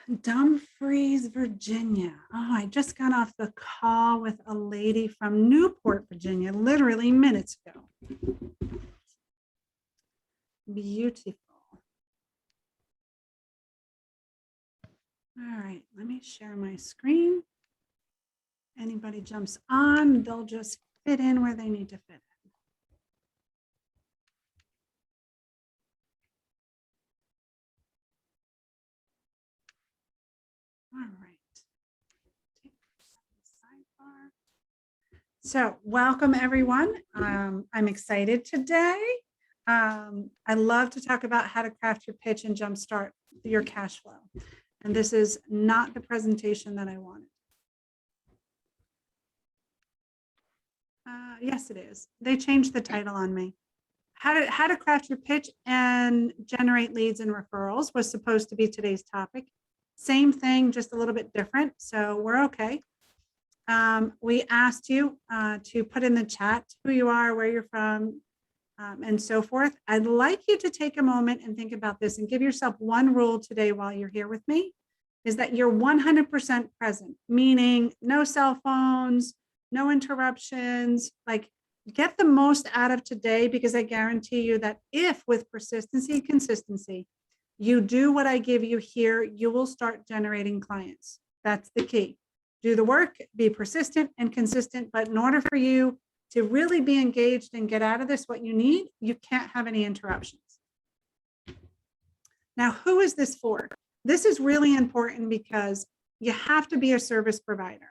Dumfries, Virginia. Oh, I just got off the call with a lady from Newport, Virginia, literally minutes ago. Beautiful. All right, let me share my screen. Anybody jumps on, they'll just fit in where they need to fit in. All right. So welcome everyone. I'm excited today. I love to talk about how to craft your pitch and jumpstart your cash flow. And this is not the presentation that I wanted. Yes, it is. They changed the title on me. How to craft your pitch and generate leads and referrals was supposed to be today's topic. Same thing, just a little bit different. So we're okay. We asked you to put in the chat who you are, where you're from, and so forth. I'd like you to take a moment and think about this and give yourself one rule today while you're here with me, is that you're 100% present, meaning no cell phones, no interruptions, like get the most out of today, because I guarantee you that if with persistency and consistency, you do what I give you here, you will start generating clients. That's the key. Do the work, be persistent and consistent, but in order for you to really be engaged and get out of this what you need, you can't have any interruptions. Now, who is this for? This is really important because you have to be a service provider,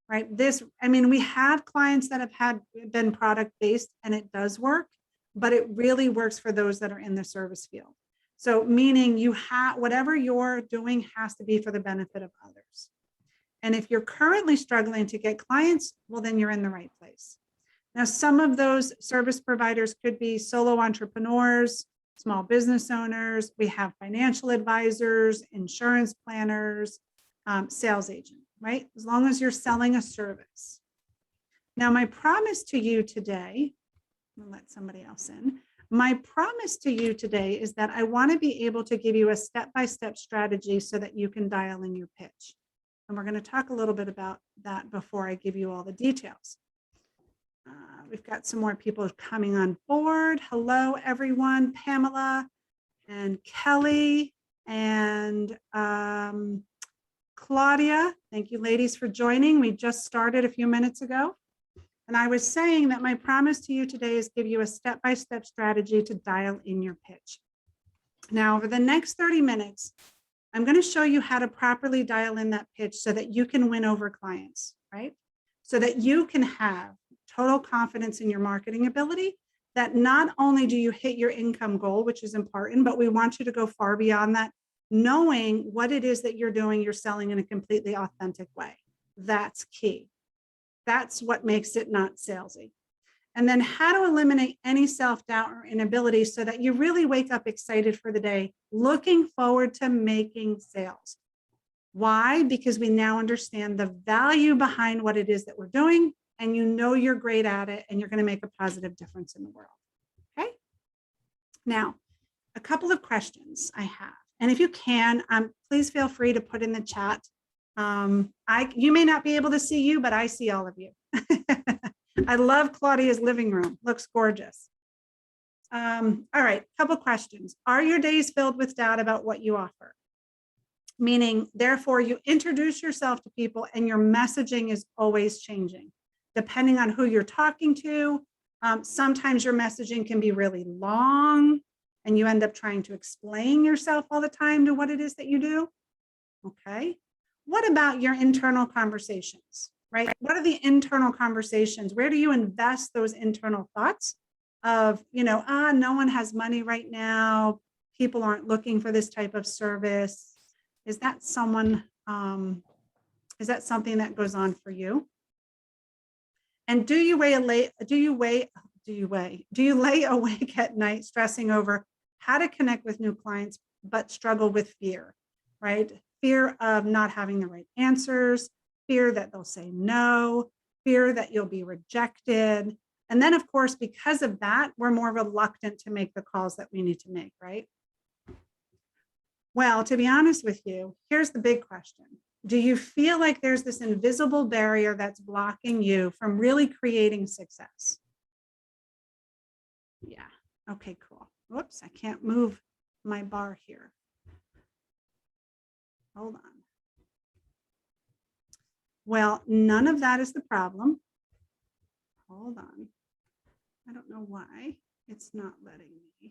right? We have clients that have been product-based and it does work, but it really works for those that are in the service field. So meaning whatever you're doing has to be for the benefit of others. And if you're currently struggling to get clients, well, then you're in the right place. Now, some of those service providers could be solo entrepreneurs, small business owners. We have financial advisors, insurance planners, sales agent, right? As long as you're selling a service. Now, my promise to you today, I'll let somebody else in. My promise to you today is that I want to be able to give you a step-by-step strategy so that you can dial in your pitch. And we're going to talk a little bit about that before I give you all the details. We've got some more people coming on board. Hello, everyone. Pamela and Kelly and Claudia. Thank you, ladies, for joining. We just started a few minutes ago. And I was saying that my promise to you today is give you a step-by-step strategy to dial in your pitch. Now, over the next 30 minutes, I'm going to show you how to properly dial in that pitch so that you can win over clients, right? So that you can have total confidence in your marketing ability, that not only do you hit your income goal, which is important, but we want you to go far beyond that, knowing what it is that you're selling in a completely authentic way. That's key. That's what makes it not salesy. And then how to eliminate any self-doubt or inability so that you really wake up excited for the day, looking forward to making sales. Why? Because we now understand the value behind what it is that we're doing, and you know you're great at it, and you're going to make a positive difference in the world. Okay? Now, a couple of questions I have. And if you can, please feel free to put in the chat. You may not be able to see you, but I see all of you. I love Claudia's living room. Looks gorgeous. All right, couple questions. Are your days filled with doubt about what you offer? Meaning, therefore, you introduce yourself to people and your messaging is always changing. Depending on who you're talking to, sometimes your messaging can be really long and you end up trying to explain yourself all the time to what it is that you do. Okay. What about your internal conversations, right? What are the internal conversations? Where do you invest those internal thoughts of, no one has money right now. People aren't looking for this type of service. Is that something that goes on for you? And do you lay awake at night stressing over how to connect with new clients, but struggle with fear, right? Fear of not having the right answers, fear that they'll say no, fear that you'll be rejected. And then, of course, because of that, we're more reluctant to make the calls that we need to make, right? Well, to be honest with you, here's the big question. Do you feel like there's this invisible barrier that's blocking you from really creating success? Yeah. Okay, cool. Whoops, I can't move my bar here. Hold on. Well, none of that is the problem. Hold on. I don't know why it's not letting me.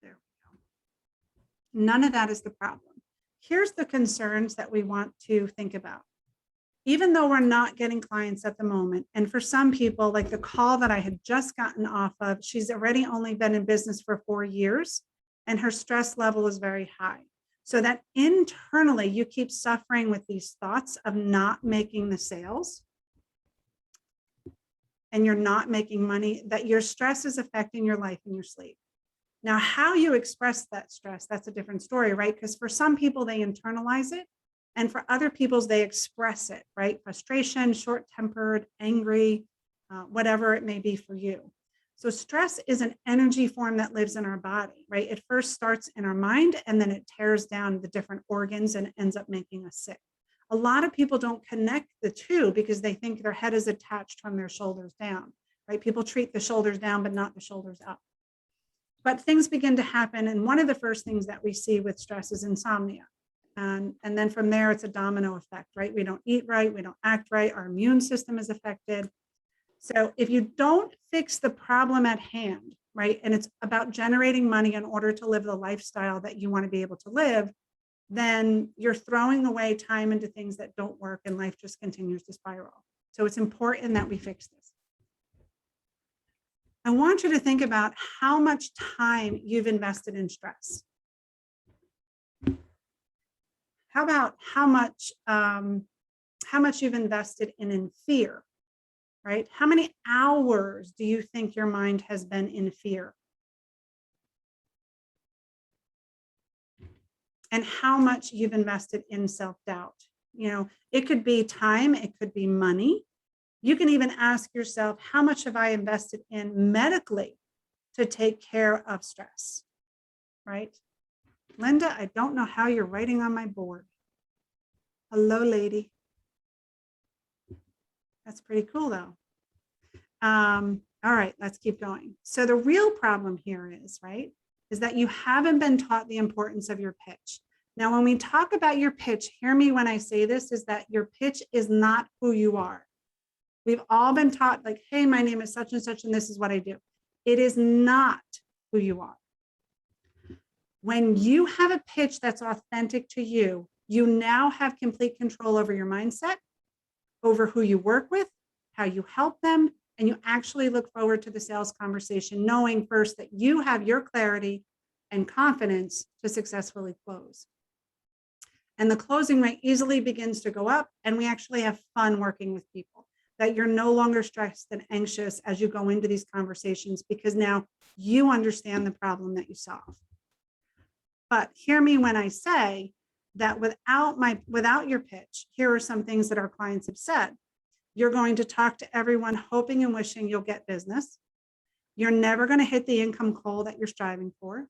There we go. None of that is the problem. Here's the concerns that we want to think about. Even though we're not getting clients at the moment, and for some people, like the call that I had just gotten off of, she's already only been in business for 4 years, and her stress level is very high. So that internally you keep suffering with these thoughts of not making the sales, and you're not making money, that your stress is affecting your life and your sleep. Now, how you express that stress, that's a different story, right? Because for some people, they internalize it. And for other people's, they express it, right? Frustration, short-tempered, angry, whatever it may be for you. So stress is an energy form that lives in our body, right? It first starts in our mind, and then it tears down the different organs and ends up making us sick. A lot of people don't connect the two because they think their head is attached from their shoulders down, right? People treat the shoulders down, but not the shoulders up. But things begin to happen. And one of the first things that we see with stress is insomnia. And then from there, it's a domino effect, right? We don't eat right, we don't act right, our immune system is affected. So if you don't fix the problem at hand, right, and it's about generating money in order to live the lifestyle that you want to be able to live, then you're throwing away time into things that don't work, and life just continues to spiral. So it's important that we fix this. I want you to think about how much time you've invested in stress. How about how much you've invested in fear, right? How many hours do you think your mind has been in fear? And how much you've invested in self-doubt? You know, it could be time, it could be money. You can even ask yourself, how much have I invested in medically to take care of stress, right? Linda, I don't know how you're writing on my board. Hello, lady. That's pretty cool, though. All right, let's keep going. So the real problem here is, right, is that you haven't been taught the importance of your pitch. Now, when we talk about your pitch, hear me when I say this, is that your pitch is not who you are. We've all been taught like, hey, my name is such and such, and this is what I do. It is not who you are. When you have a pitch that's authentic to you, you now have complete control over your mindset, over who you work with, how you help them, and you actually look forward to the sales conversation, knowing first that you have your clarity and confidence to successfully close. And the closing rate easily begins to go up, and we actually have fun working with people, that you're no longer stressed and anxious as you go into these conversations because now you understand the problem that you solve. But hear me when I say that without your pitch, here are some things that our clients have said. You're going to talk to everyone hoping and wishing you'll get business. You're never going to hit the income goal that you're striving for.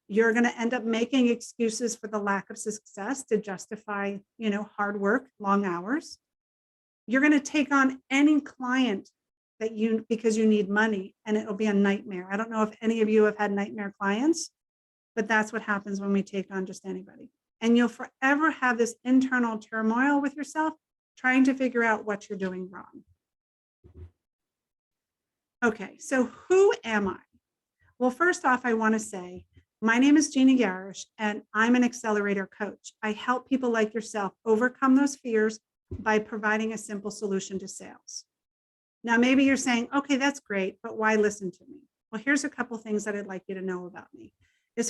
You're going to end up making excuses for the lack of success to justify, hard work, long hours. You're going to take on any client because you need money, and it'll be a nightmare. I don't know if any of you have had nightmare clients, but that's what happens when we take on just anybody. And you'll forever have this internal turmoil with yourself, trying to figure out what you're doing wrong. Okay, so who am I? Well, first off, I want to say, my name is Gina Yarrish, and I'm an accelerator coach. I help people like yourself overcome those fears by providing a simple solution to sales. Now, maybe you're saying, okay, that's great, but why listen to me? Well, here's a couple things that I'd like you to know about me.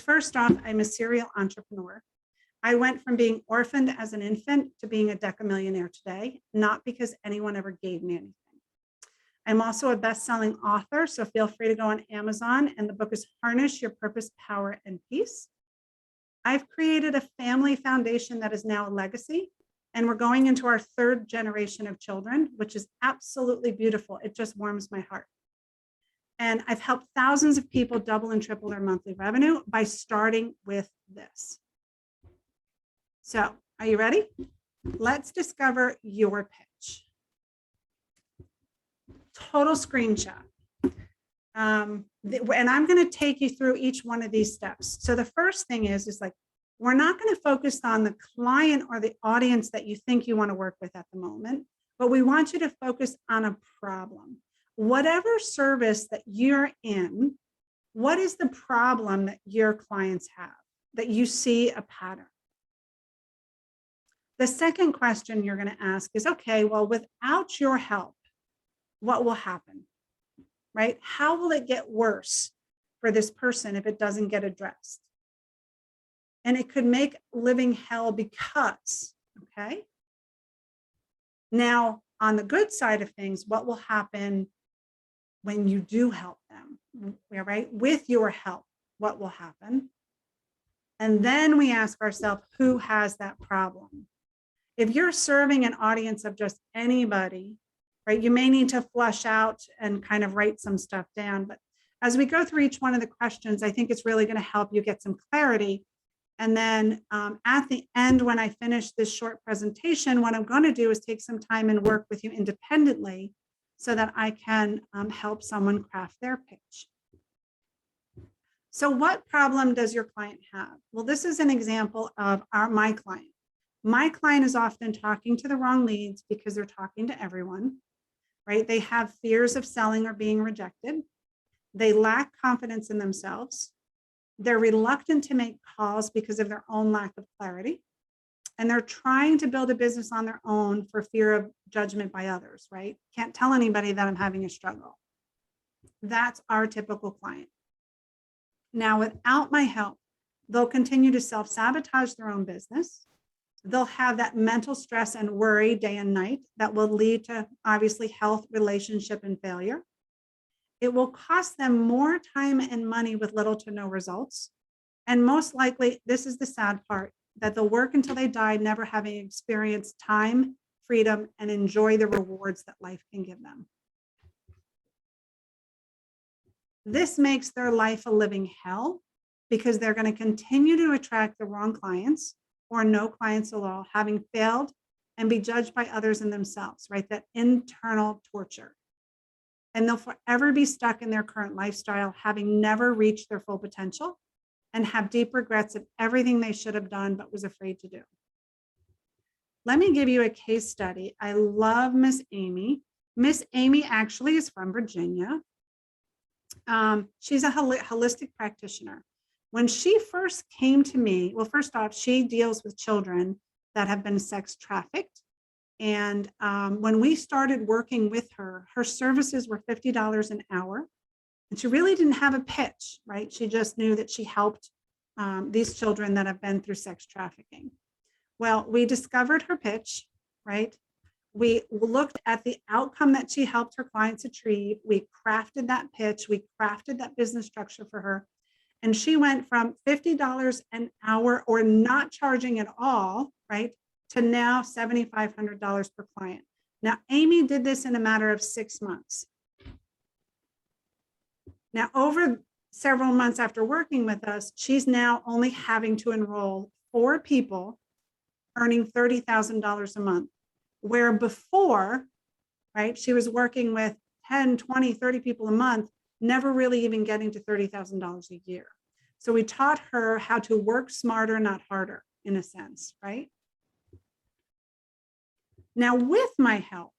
First off, I'm a serial entrepreneur. I went from being orphaned as an infant to being a decamillionaire today, not because anyone ever gave me anything. I'm also a best-selling author, so feel free to go on Amazon, and the book is Harness Your Purpose, Power, and Peace. I've created a family foundation that is now a legacy, and we're going into our 3rd generation of children, which is absolutely beautiful. It just warms my heart. And I've helped thousands of people double and triple their monthly revenue by starting with this. So are you ready? Let's discover your pitch. Total screen shot. And I'm going to take you through each one of these steps. So the first thing is like, we're not going to focus on the client or the audience that you think you want to work with at the moment, but we want you to focus on a problem. Whatever service that you're in, what is the problem that your clients have that you see a pattern? The second question you're going to ask is, okay, well, without your help, what will happen, right? How will it get worse for this person if it doesn't get addressed? And it could make living hell because, okay? Now, on the good side of things, what will happen when you do help them, right? With your help, what will happen? And then we ask ourselves, who has that problem? If you're serving an audience of just anybody, right, you may need to flush out and kind of write some stuff down. But as we go through each one of the questions, I think it's really going to help you get some clarity. And then at the end, when I finish this short presentation, what I'm going to do is take some time and work with you independently so that I can help someone craft their pitch. So what problem does your client have? Well, this is an example of my client. My client is often talking to the wrong leads because they're talking to everyone, right? They have fears of selling or being rejected. They lack confidence in themselves. They're reluctant to make calls because of their own lack of clarity. And they're trying to build a business on their own for fear of judgment by others, right? Can't tell anybody that I'm having a struggle. That's our typical client. Now, without my help, they'll continue to self-sabotage their own business. They'll have that mental stress and worry day and night that will lead to obviously health, relationship, and failure. It will cost them more time and money with little to no results. And most likely, this is the sad part, that they'll work until they die, never having experienced time, freedom, and enjoy the rewards that life can give them. This makes their life a living hell because they're going to continue to attract the wrong clients or no clients at all, having failed and be judged by others and themselves, right? That internal torture. And they'll forever be stuck in their current lifestyle, having never reached their full potential and have deep regrets of everything they should have done but was afraid to do. Let me give you a case study. I love Miss Amy. Miss Amy actually is from Virginia. She's a holistic practitioner. When she first came to me, well, first off, she deals with children that have been sex trafficked. And when we started working with her, her services were $50 an hour. And she really didn't have a pitch, right? She just knew that she helped these children that have been through sex trafficking. Well, we discovered her pitch, right? We looked at the outcome that she helped her clients achieve. We crafted that pitch. We crafted that business structure for her. And she went from $50 an hour or not charging at all, right, to now $7,500 per client. Now, Amy did this in a matter of 6 months. Now, over several months after working with us, she's now only having to enroll 4 people earning $30,000 a month, where before, right, she was working with 10, 20, 30 people a month, never really even getting to $30,000 a year. So we taught her how to work smarter, not harder, in a sense, right? Now, with my help,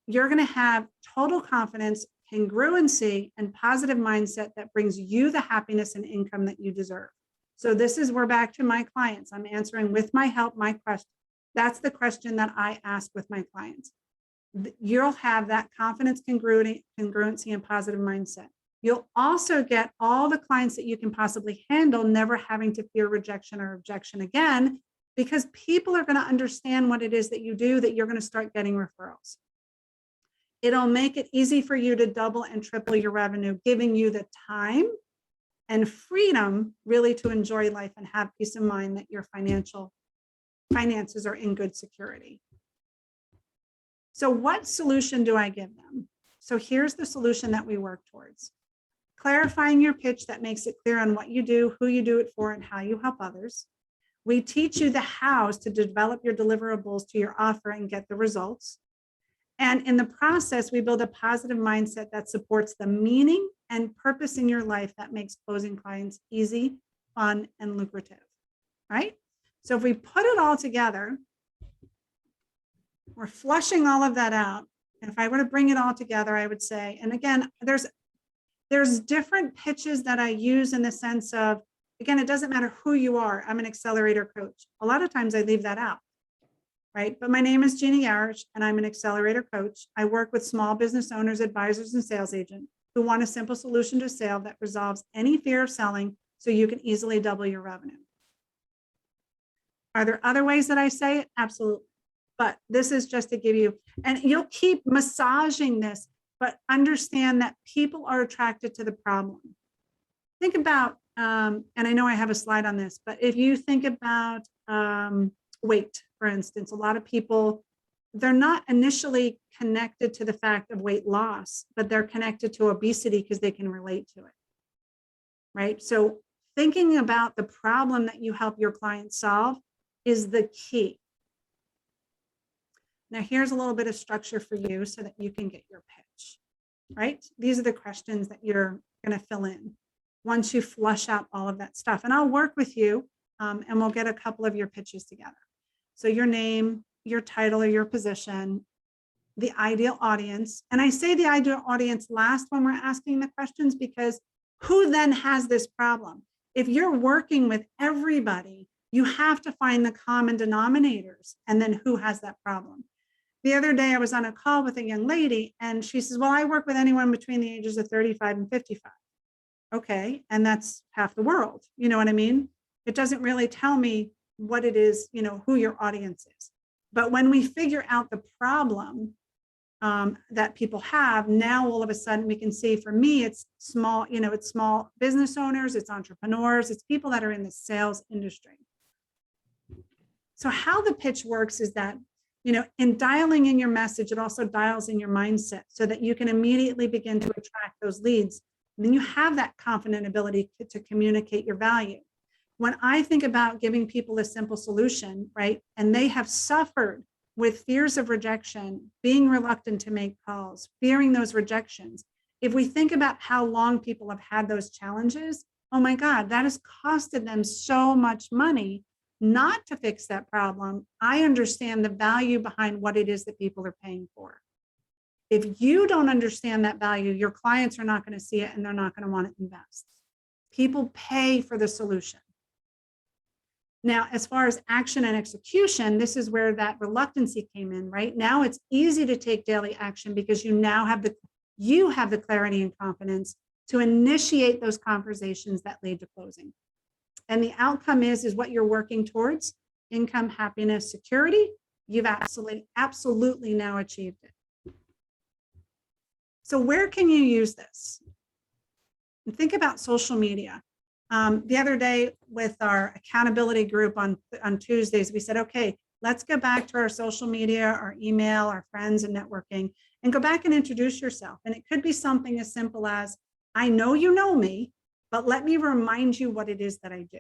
you're going to have total confidence, congruency, and positive mindset that brings you the happiness and income that you deserve. So this is, we're back to my clients. I'm answering with my help, my question. That's the question that I ask with my clients. You'll have that confidence, congruency, and positive mindset. You'll also get all the clients that you can possibly handle, never having to fear rejection or objection again, because people are going to understand what it is that you do, that you're going to start getting referrals. It'll make it easy for you to double and triple your revenue, giving you the time and freedom really to enjoy life and have peace of mind that your finances are in good security. So what solution do I give them? So here's the solution that we work towards. Clarifying your pitch that makes it clear on what you do, who you do it for, and how you help others. We teach you the hows to develop your deliverables to your offer and get the results. And in the process, we build a positive mindset that supports the meaning and purpose in your life that makes closing clients easy, fun, and lucrative, right? So if we put it all together, we're flushing all of that out. And if I were to bring it all together, I would say, and again, there's different pitches that I use in the sense of, again, it doesn't matter who you are. I'm an accelerator coach. A lot of times I leave that out, right? But my name is Gina Yarrish, and I'm an accelerator coach. I work with small business owners, advisors, and sales agents who want a simple solution to sale that resolves any fear of selling so you can easily double your revenue. Are there other ways that I say it? Absolutely. But this is just to give you, and you'll keep massaging this, but understand that people are attracted to the problem. Think about, and I know I have a slide on this, but if you think about weight, for instance, a lot of people, they're not initially connected to the fact of weight loss, but they're connected to obesity because they can relate to it, right? So thinking about the problem that you help your clients solve is the key. Now, here's a little bit of structure for you so that you can get your pitch, right? These are the questions that you're going to fill in once you flush out all of that stuff. And I'll work with you and we'll get a couple of your pitches together. So your name, your title or your position, the ideal audience. And I say the ideal audience last when we're asking the questions because who then has this problem? If you're working with everybody, you have to find the common denominators and then who has that problem. The other day I was on a call with a young lady and she says, well, I work with anyone between the ages of 35 and 55. Okay, and that's half the world. You know what I mean? It doesn't really tell me what it is, you know, who your audience is. But when we figure out the problem that people have, now all of a sudden we can see, for me, it's small, you know, it's small business owners, it's entrepreneurs, it's people that are in the sales industry. So how the pitch works is that, you know, in dialing in your message, it also dials in your mindset so that you can immediately begin to attract those leads. And then you have that confident ability to communicate your value. When I think about giving people a simple solution, right, and they have suffered with fears of rejection, being reluctant to make calls, fearing those rejections, if we think about how long people have had those challenges, oh my God, that has costed them so much money not to fix that problem. I understand the value behind what it is that people are paying for. If you don't understand that value, your clients are not going to see it and they're not going to want to invest. People pay for the solution. Now, as far as action and execution, this is where that reluctancy came in, right? Now it's easy to take daily action because you now have the clarity and confidence to initiate those conversations that lead to closing. And the outcome is what you're working towards: income, happiness, security. You've absolutely now achieved it. So where can you use this? And think about social media. The other day with our accountability group on Tuesdays, we said, okay, let's go back to our social media, our email, our friends and networking, and go back and introduce yourself. And it could be something as simple as, I know you know me, but let me remind you what it is that I do.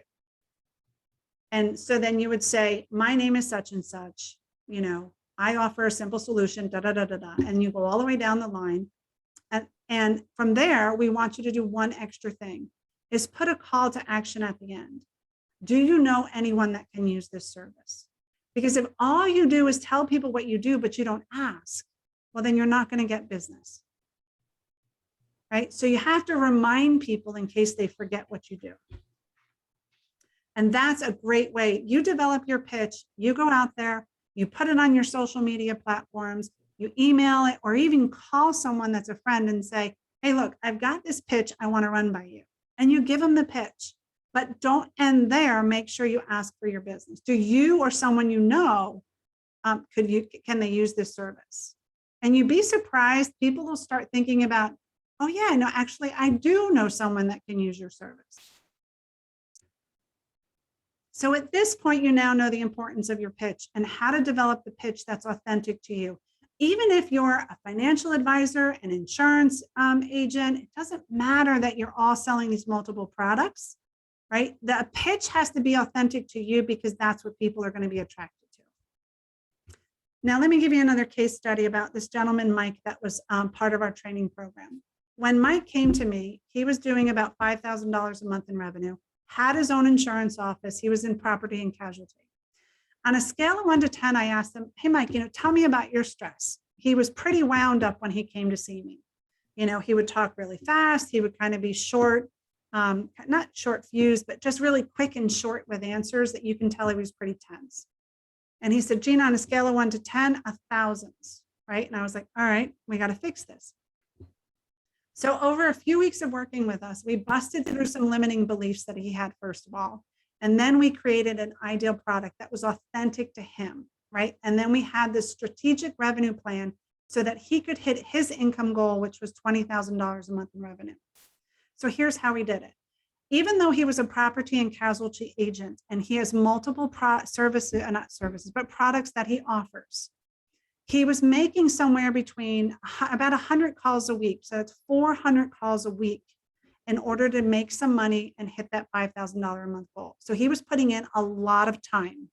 And so then you would say, my name is such and such, you know, I offer a simple solution, da, da, da, da, da. And you go all the way down the line. And from there, we want you to do one extra thing, is put a call to action at the end. Do you know anyone that can use this service? Because if all you do is tell people what you do, but you don't ask, well, then you're not going to get business. Right? So you have to remind people in case they forget what you do. And that's a great way. You develop your pitch, you go out there, you put it on your social media platforms, you email it, or even call someone that's a friend and say, hey, look, I've got this pitch I want to run by you. And you give them the pitch, but don't end there. Make sure you ask for your business. Do you or someone you know, can they use this service? And you'd be surprised, people will start thinking about, oh yeah, no, actually, I do know someone that can use your service. So at this point, you now know the importance of your pitch and how to develop the pitch that's authentic to you. Even if you're a financial advisor, an insurance agent, it doesn't matter that you're all selling these multiple products. right? The pitch has to be authentic to you because that's what people are going to be attracted to. Now, let me give you another case study about this gentleman, Mike, that was part of our training program. When Mike came to me, he was doing about $5,000 a month in revenue, had his own insurance office. He was in property and casualty. On a scale of 1 to 10, I asked him, hey, Mike, tell me about your stress. He was pretty wound up when he came to see me. He would talk really fast. He would kind of be short, not short fused, but just really quick and short with answers that you can tell he was pretty tense. And he said, Gina, on a scale of 1 to 10, 1,000, right? And I was like, all right, we got to fix this. So over a few weeks of working with us, we busted through some limiting beliefs that he had, first of all. And then we created an ideal product that was authentic to him, right? And then we had this strategic revenue plan so that he could hit his income goal, which was $20,000 a month in revenue. So here's how we did it. Even though he was a property and casualty agent and he has multiple products that he offers, he was making somewhere between about 100 calls a week. So it's 400 calls a week in order to make some money and hit that $5,000 a month goal. So he was putting in a lot of time.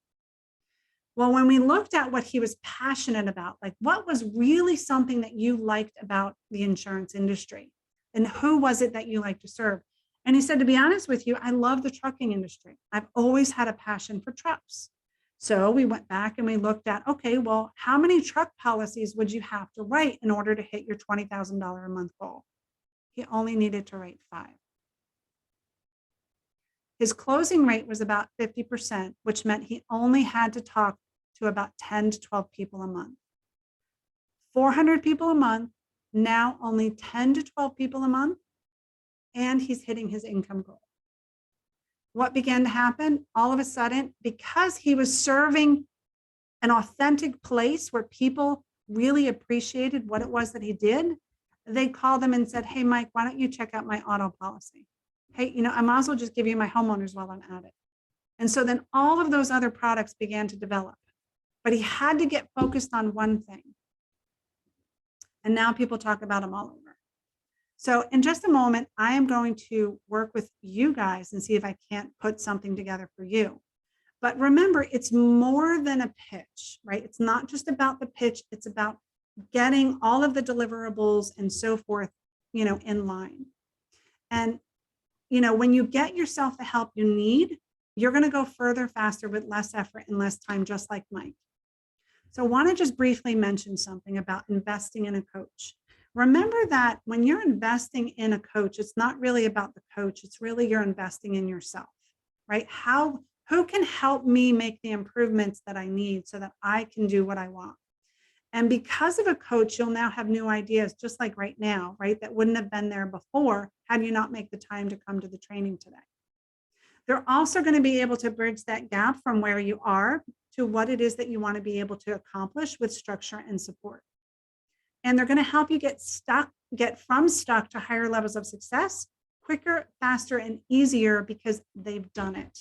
Well, when we looked at what he was passionate about, like what was really something that you liked about the insurance industry and who was it that you like to serve? And he said, to be honest with you, I love the trucking industry. I've always had a passion for trucks. So we went back and we looked at, okay, well, how many truck policies would you have to write in order to hit your $20,000 a month goal? He only needed to write 5. His closing rate was about 50%, which meant he only had to talk to about 10 to 12 people a month. 400 people a month, now only 10 to 12 people a month, and he's hitting his income goal. What began to happen? All of a sudden, because he was serving an authentic place where people really appreciated what it was that he did, they called him and said, hey, Mike, why don't you check out my auto policy? Hey, I might as well just give you my homeowners while I'm at it. And so then all of those other products began to develop, but he had to get focused on one thing. And now people talk about him all over. So in just a moment, I am going to work with you guys and see if I can't put something together for you. But remember, it's more than a pitch, right? It's not just about the pitch. It's about getting all of the deliverables and so forth, in line. And, when you get yourself the help you need, you're going to go further, faster with less effort and less time, just like Mike. So I want to just briefly mention something about investing in a coach. Remember that when you're investing in a coach, it's not really about the coach. It's really you're investing in yourself, right? Who can help me make the improvements that I need so that I can do what I want? And because of a coach, you'll now have new ideas, just like right now, right? That wouldn't have been there before had you not make the time to come to the training today. They're also going to be able to bridge that gap from where you are to what it is that you want to be able to accomplish with structure and support. And they're going to help you get from stuck to higher levels of success quicker, faster, and easier because they've done it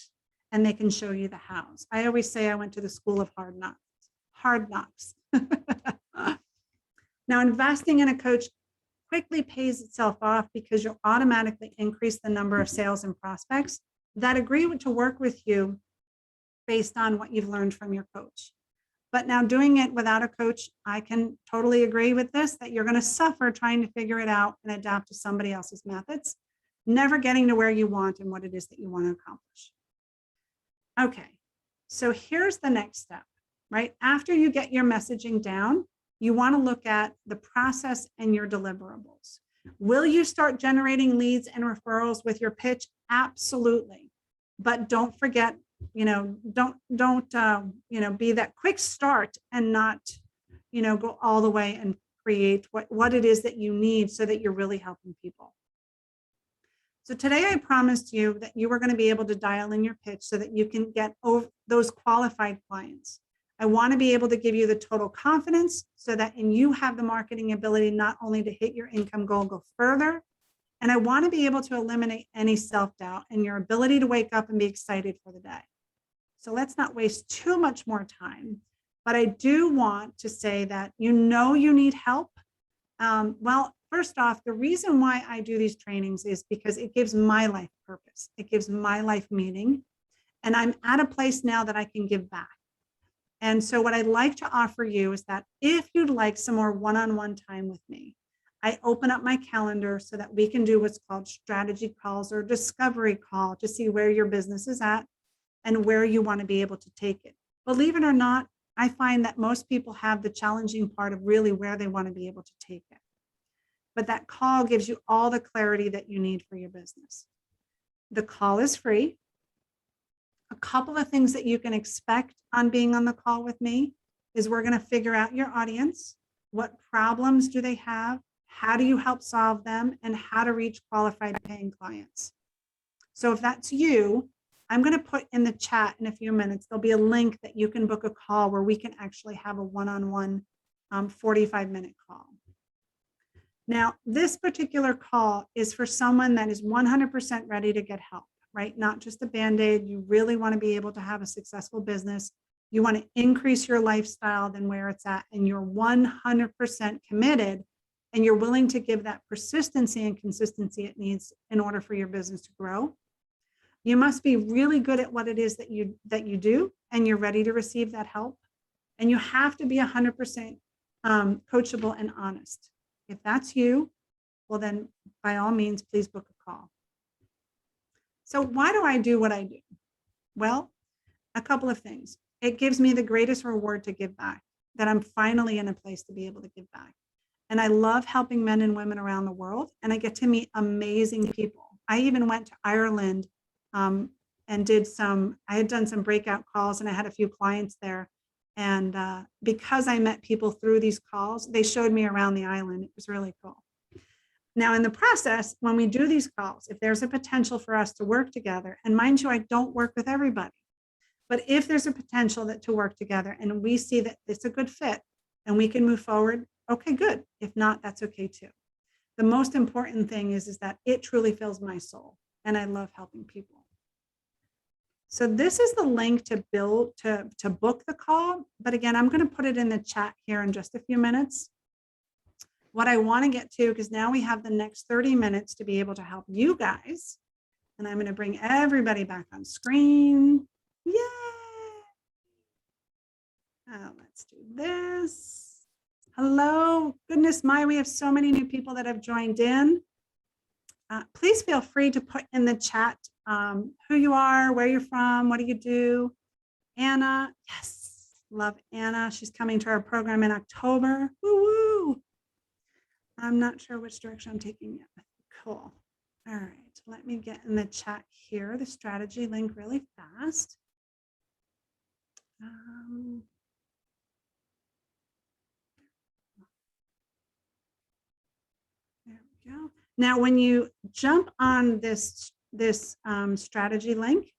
and they can show you the hows. I always say I went to the school of hard knocks. Now, investing in a coach quickly pays itself off because you'll automatically increase the number of sales and prospects that agree to work with you based on what you've learned from your coach. But now doing it without a coach, I can totally agree with this, that you're going to suffer trying to figure it out and adapt to somebody else's methods, never getting to where you want and what it is that you want to accomplish. Okay, so here's the next step, right? After you get your messaging down, you want to look at the process and your deliverables. Will you start generating leads and referrals with your pitch? Absolutely. But don't forget, don't be that quick start and not, go all the way and create what it is that you need so that you're really helping people. So today I promised you that you were going to be able to dial in your pitch so that you can get those qualified clients. I want to be able to give you the total confidence so that you have the marketing ability not only to hit your income goal, go further, and I want to be able to eliminate any self-doubt and your ability to wake up and be excited for the day. So let's not waste too much more time. But I do want to say that you need help. Well, first off, the reason why I do these trainings is because it gives my life purpose. It gives my life meaning. And I'm at a place now that I can give back. And so what I'd like to offer you is that if you'd like some more one-on-one time with me, I open up my calendar so that we can do what's called strategy calls or discovery call to see where your business is at and where you want to be able to take it. Believe it or not, I find that most people have the challenging part of really where they want to be able to take it. But that call gives you all the clarity that you need for your business. The call is free. A couple of things that you can expect on being on the call with me is we're going to figure out your audience. What problems do they have? How do you help solve them? And how to reach qualified paying clients. So if that's you, I'm going to put in the chat in a few minutes, there'll be a link that you can book a call where we can actually have a one-on-one 45-minute call. Now, this particular call is for someone that is 100% ready to get help, right? Not just a Band-Aid. You really want to be able to have a successful business. You want to increase your lifestyle than where it's at, and you're 100% committed, and you're willing to give that persistency and consistency it needs in order for your business to grow. You must be really good at what it is that you do, and you're ready to receive that help. And you have to be 100% coachable and honest. If that's you, well then by all means, please book a call. So why do I do what I do? Well, a couple of things. It gives me the greatest reward to give back, that I'm finally in a place to be able to give back. And I love helping men and women around the world, and I get to meet amazing people. I even went to Ireland and I had done some breakout calls, and I had a few clients there. And because I met people through these calls, they showed me around the island. It was really cool. Now, in the process, when we do these calls, if there's a potential for us to work together, and mind you, I don't work with everybody, but if there's a potential to work together and we see that it's a good fit and we can move forward, okay, good. If not, that's okay too. The most important thing is that it truly fills my soul, and I love helping people. So this is the link to book the call. But again, I'm going to put it in the chat here in just a few minutes. What I want to get to, because now we have the next 30 minutes to be able to help you guys. And I'm going to bring everybody back on screen. Yay! Let's do this. Hello. Goodness my, we have so many new people that have joined in. Please feel free to put in the chat who you are, where you're from, what do you do. Anna, yes, love Anna. She's coming to our program in October. Woo woo. I'm not sure which direction I'm taking yet. Cool. All right, let me get in the chat here the strategy link really fast. There we go. Now, when you jump on this strategy link,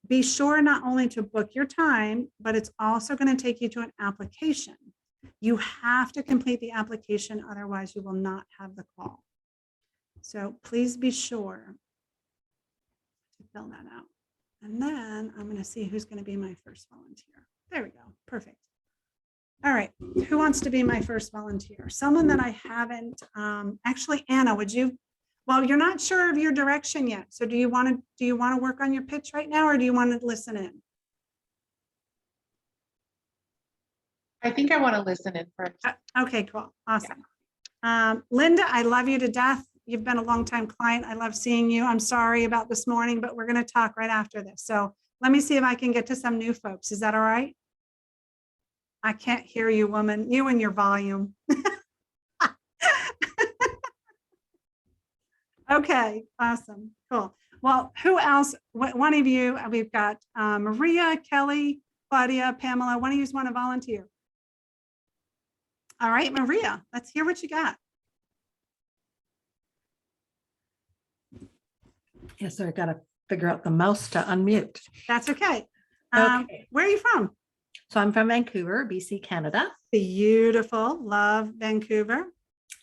be sure not only to book your time, but it's also going to take you to an application. You have to complete the application, otherwise you will not have the call. So please be sure to fill that out. And then I'm going to see who's going to be my first volunteer. There we go. Perfect. All right. Who wants to be my first volunteer? Someone that I haven't, actually, Anna, would you? Well, you're not sure of your direction yet. So do you want to work on your pitch right now, or do you want to listen in? I think I want to listen in first. Okay, cool. Awesome. Yeah. Linda, I love you to death. You've been a longtime client. I love seeing you. I'm sorry about this morning, but we're going to talk right after this. So let me see if I can get to some new folks. Is that all right? I can't hear you, woman. You and your volume. Okay, awesome, cool. Well, who else? One of you, we've got Maria, Kelly, Claudia, Pamela. One of you want to volunteer? All right, Maria, let's hear what you got. Yes, so I got to figure out the mouse to unmute. That's okay. Okay. Where are you from? So I'm from Vancouver, BC, Canada. Beautiful. Love Vancouver.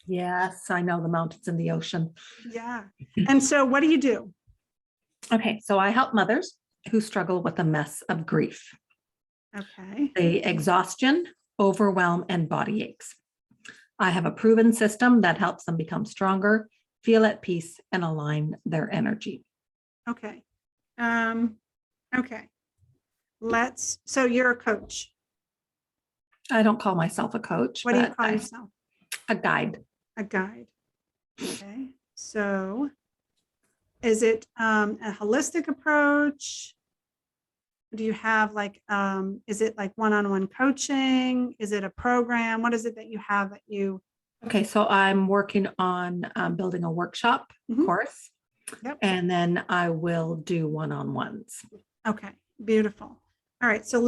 Yes, I know the mountains and the ocean. Yeah. And so what do you do? Okay, so I help mothers who struggle with a mess of grief. Okay. The exhaustion, overwhelm, and body aches. I have a proven system that helps them become stronger, feel at peace, and align their energy. Okay. Okay. So you're a coach. I don't call myself a coach, What do you but call yourself? a guide. A guide. Okay. So is it a holistic approach? Do you have is it like one-on-one coaching? Is it a program? What is it that you have that you? Okay, so I'm working on building a workshop Mhm. course, Yep. and then I will do one-on-ones. Okay, beautiful. All right, so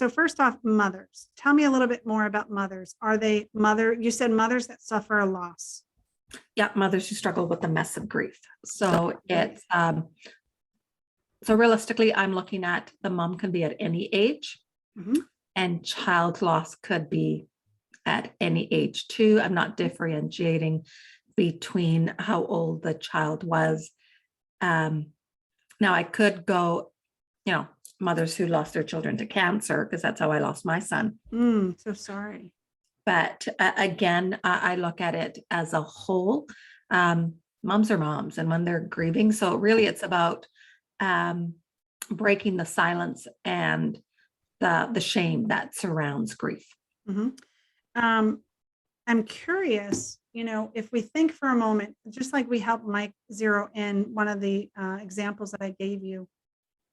first off, mothers. Tell me a little bit more about mothers. Are they you said mothers that suffer a loss. Yeah, mothers who struggle with the mess of grief. So Right. it's so realistically, I'm looking at the mom can be at any age, Mhm. and child loss could be at any age too. I'm not differentiating between how old the child was. Now I could go, mothers who lost their children to cancer, because that's how I lost my son. So sorry. But again, I look at it as a whole. Moms are moms, and when they're grieving, so really it's about breaking the silence and the shame that surrounds grief. Mhm. I'm curious, if we think for a moment, just like we helped Mike zero in one of the examples that I gave you,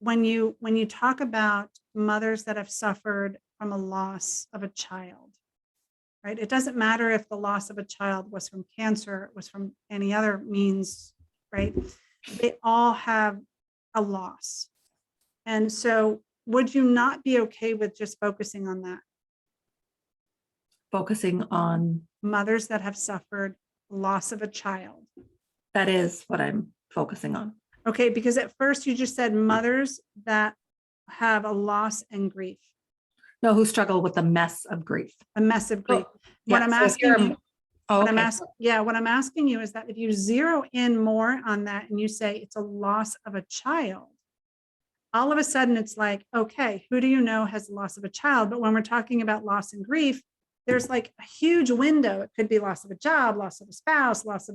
when you talk about mothers that have suffered from a loss of a child, right? It doesn't matter if the loss of a child was from cancer, it was from any other means, right? They all have a loss. And so would you not be okay with just focusing on that? Focusing on Mothers that have suffered loss of a child. that is what I'm focusing on. Okay, because at first you just said mothers that have a loss and grief, No, who struggle with the mess of grief. a mess of grief. What Yeah, I'm so if asking you're a- you, Oh, what I'm okay. asking, what I'm asking you is that if you zero in more on that and you say it's a loss of a child, all of a sudden it's like, okay, who do you know has the loss of a child? But when we're talking about loss and grief, there's like a huge window. It could be loss of a job, loss of a spouse, loss of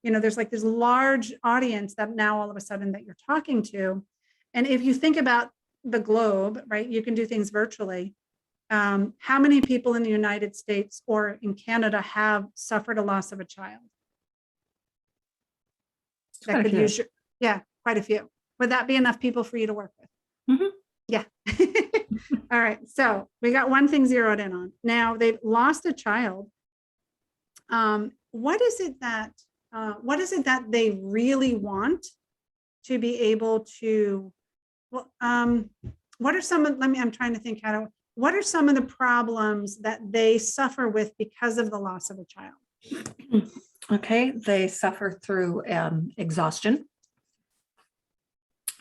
there's like this large audience that now all of a sudden that you're talking to. And if you think about the globe, right, you can do things virtually. How many people in the United States or in Canada have suffered a loss of a child? That Quite a could few. use quite a few. Would that be enough people for you to work with? Mhm. Yeah. All right. So we got one thing zeroed in on. Now they've lost a child. What is it that they really want to be able to? Well, what are some of? I'm trying to think how to. What are some of the problems that they suffer with because of the loss of a child? Okay, they suffer through exhaustion.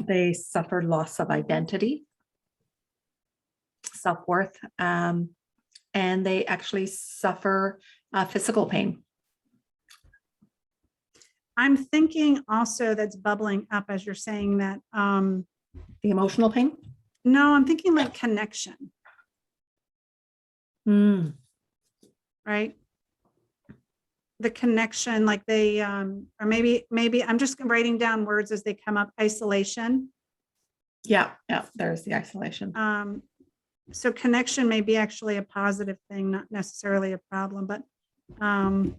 They suffer loss of identity, self-worth, and they actually suffer physical pain. I'm thinking also that's bubbling up as you're saying that. The emotional pain? No, I'm thinking like connection, right? The connection, like they, or maybe I'm just writing down words as they come up. Isolation. Yeah, there's the isolation. So connection may be actually a positive thing, not necessarily a problem, but and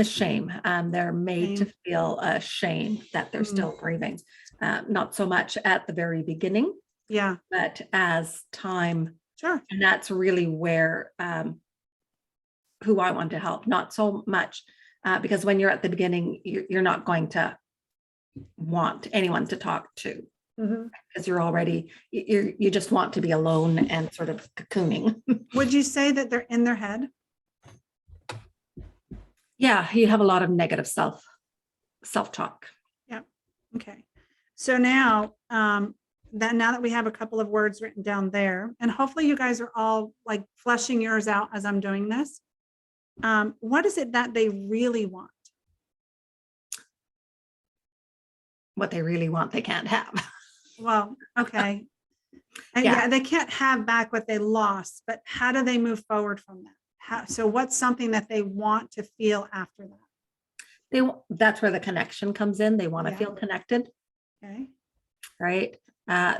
the shame. They're made to feel shame that they're still grieving. Not so much at the very beginning, but as time. Sure. And that's really where who I want to help. Not so much because when you're at the beginning, you're not going to want anyone to talk to. Because you're already, you just want to be alone and sort of cocooning. Would you say that they're in their head? Yeah, you have a lot of negative self-talk. Yeah. Okay. So now that we have a couple of words written down there, and hopefully you guys are all like fleshing yours out as I'm doing this. What is it that they really want? What they really want, they can't have. Well, okay. And they can't have back what they lost, but how do they move forward from that? So what's something that they want to feel after that? That's where the connection comes in. They want to Yeah. feel connected, Okay. right?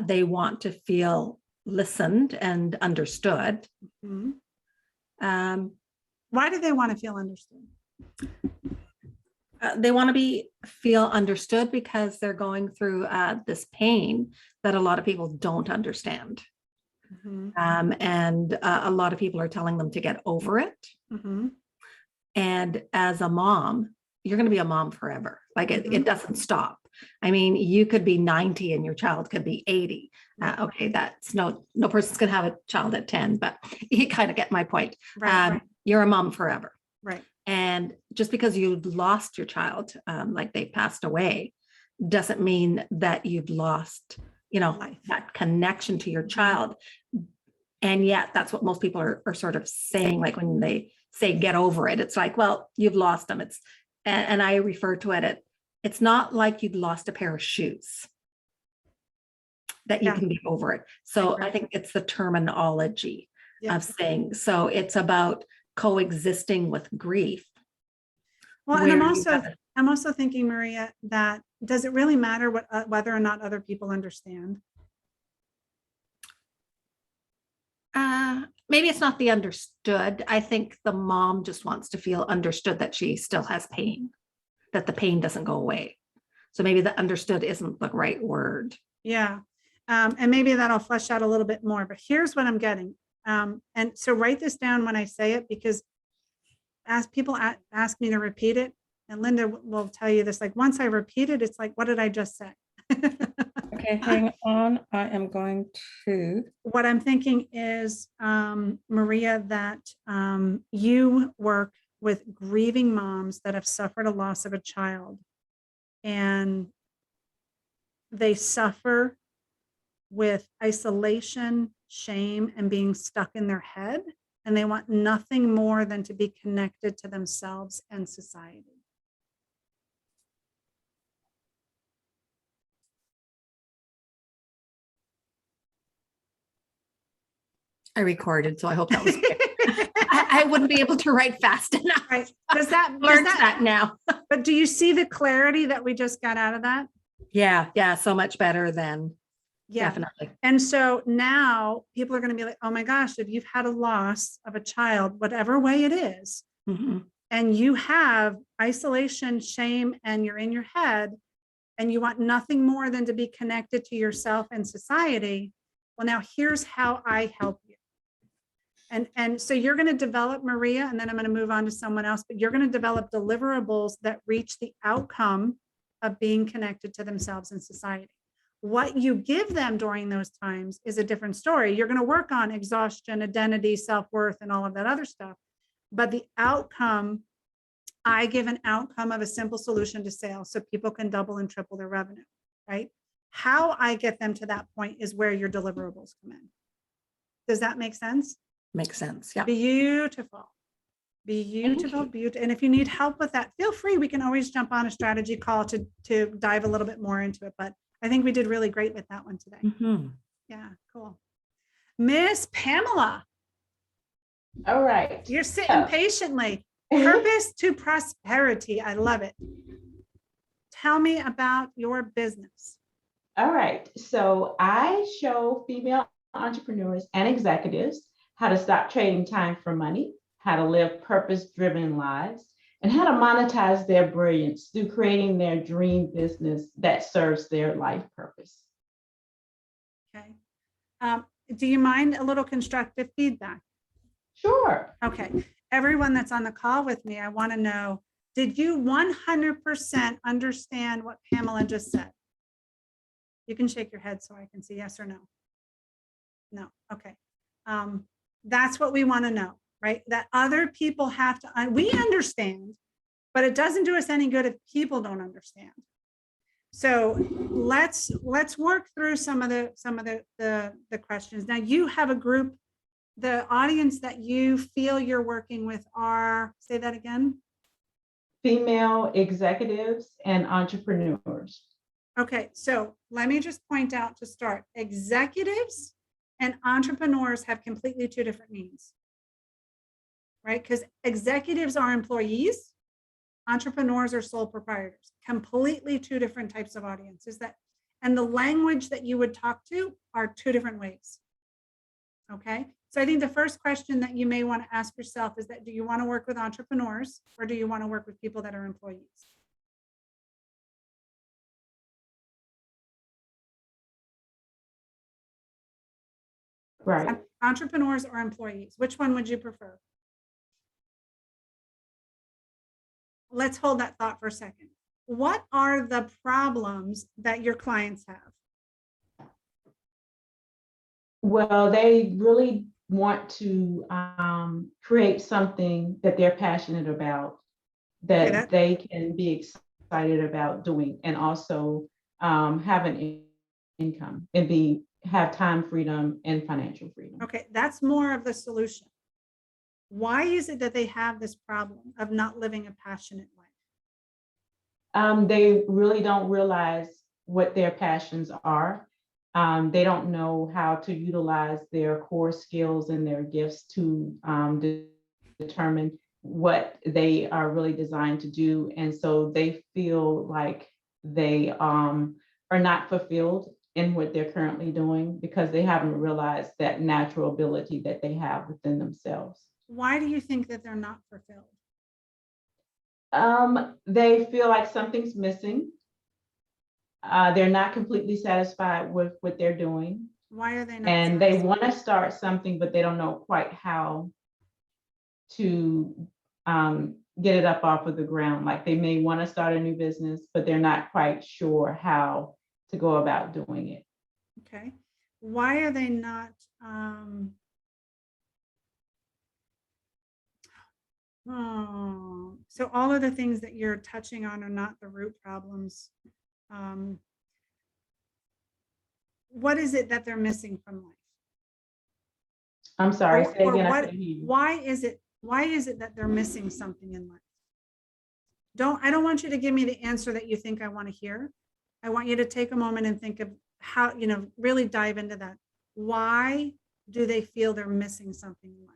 They want to feel listened and understood. Mhm. Um, Why do they want to feel understood? they want to feel understood because they're going through this pain that a lot of people don't understand. Mhm. And a lot of people are telling them to get over it. Mhm. And as a mom, you're going to be a mom forever. Like Mhm. it doesn't stop. I mean, you could be 90 and your child could be 80. Right. Okay, that's no person's going to have a child at 10, but you kind of get my point. Right. You're a mom forever. Right. And just because you lost your child, like they passed away, doesn't mean that you've lost, Life. that connection to your Mhm. child. And yet that's what most people are sort of saying, like when they say get over it, it's like, well, you've lost them. And I refer to it, it's not like you've lost a pair of shoes that you Yeah. can be over it. So agree. I think it's the terminology Yeah. of saying, so it's about coexisting with grief. Well, and where you have- I'm also thinking, Maria, that does it really matter whether or not other people understand? Maybe it's not the understood. I think the mom just wants to feel understood that she still has pain, that the pain doesn't go away. So maybe the understood isn't the right word. Yeah. And maybe that'll flesh out a little bit more, but here's what I'm getting. And so write this down when I say it, because as people ask me to repeat it, and Linda will tell you this, like once I repeat it, it's like, what did I just say? Okay, hang on. I am going to. What I'm thinking is, Maria, that you work with grieving moms that have suffered a loss of a child, and they suffer with isolation, shame, and being stuck in their head. And they want nothing more than to be connected to themselves and society. I recorded, so I hope that was clear. I wouldn't be able to write fast enough. Right. Does that Learned that now. But do you see the clarity that we just got out of that? Yeah, so much better than Yeah. definitely. And so now people are going to be like, oh my gosh, if you've had a loss of a child, whatever way it is, Mhm. and you have isolation, shame, and you're in your head, and you want nothing more than to be connected to yourself and society, well, now here's how I help you. And so you're going to develop, Maria, and then I'm going to move on to someone else, but you're going to develop deliverables that reach the outcome of being connected to themselves and society. What you give them during those times is a different story. You're going to work on exhaustion, identity, self-worth, and all of that other stuff. But the outcome, I give an outcome of a simple solution to sales so people can double and triple their revenue, right? How I get them to that point is where your deliverables come in. Does that make sense? Makes sense. Yeah. Beautiful. Beautiful, beautiful. And if you need help with that, feel free. We can always jump on a strategy call to dive a little bit more into it. But I think we did really great with that one today. Mhm. Yeah, cool. Miss Pamela, All right. you're sitting patiently. Purpose to prosperity. I love it. Tell me about your business. All right. So I show female entrepreneurs and executives how to stop trading time for money, how to live purpose-driven lives, and how to monetize their brilliance through creating their dream business that serves their life purpose. Okay. Do you mind a little constructive feedback? Sure. Okay. Everyone that's on the call with me, I want to know, did you 100% understand what Pamela just said? You can shake your head so I can see yes or no. No. Okay. That's what we want to know, right? That other people have to, we understand, but it doesn't do us any good if people don't understand. So let's work through some of the questions. Now you have a group, the audience that you feel you're working with are, say that again. Female executives and entrepreneurs. Okay, so let me just point out to start, executives and entrepreneurs have completely two different needs. right? Because executives are employees, entrepreneurs are sole proprietors, completely two different types of audiences and the language that you would talk to are two different ways. Okay. So I think the first question that you may want to ask yourself is that, do you want to work with entrepreneurs or do you want to work with people that are employees? Right. Entrepreneurs or employees, which one would you prefer? Let's hold that thought for a second. What are the problems that your clients have? Well, they really want to create something that they're passionate about, that they can be excited about doing, and also have an income and have time freedom and financial freedom. Okay, that's more of the solution. Why is it that they have this problem of not living a passionate life? They really don't realize what their passions are. They don't know how to utilize their core skills and their gifts to determine what they are really designed to do. And so they feel like they are not fulfilled in what they're currently doing because they haven't realized that natural ability that they have within themselves. Why do you think that they're not fulfilled? They feel like something's missing. They're not completely satisfied with what they're doing. Why are they not? And they want to start something, but they don't know quite how to get it up off of the ground. Like they may want to start a new business, but they're not quite sure how to go about doing it. Okay. Why are they not? So all of the things that you're touching on are not the root problems. What is it that they're missing from life? I'm sorry, say again. Why is it that they're missing something in life? I don't want you to give me the answer that you think I want to hear. I want you to take a moment and think of how, really dive into that. Why do they feel they're missing something in life?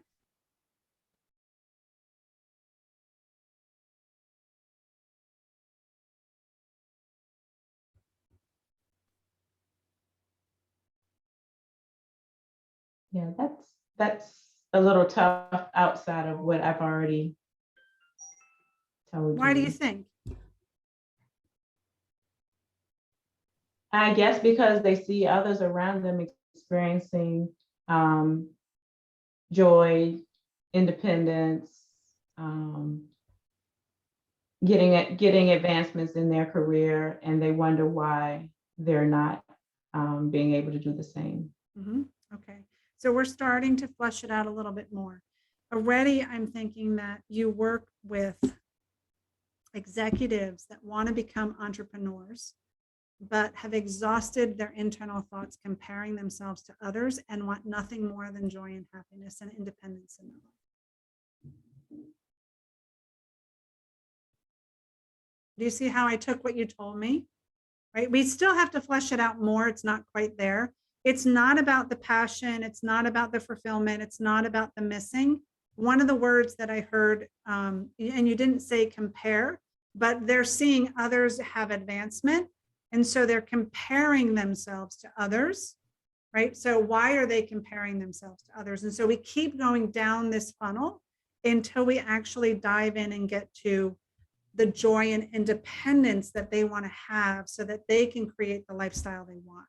Yeah, that's a little tough outside of what I've already told you. Why do you think? I guess because they see others around them experiencing joy, independence, getting advancements in their career, and they wonder why they're not being able to do the same. Mm-hmm. Okay, so we're starting to flesh it out a little bit more. Already, I'm thinking that you work with executives that want to become entrepreneurs, but have exhausted their internal thoughts comparing themselves to others and want nothing more than joy and happiness and independence in their life. Do you see how I took what you told me? Right? We still have to flesh it out more. It's not quite there. It's not about the passion. It's not about the fulfillment. It's not about the missing. One of the words that I heard, and you didn't say compare, but they're seeing others have advancement. And so they're comparing themselves to others, right? So why are they comparing themselves to others? And so we keep going down this funnel until we actually dive in and get to the joy and independence that they want to have so that they can create the lifestyle they want.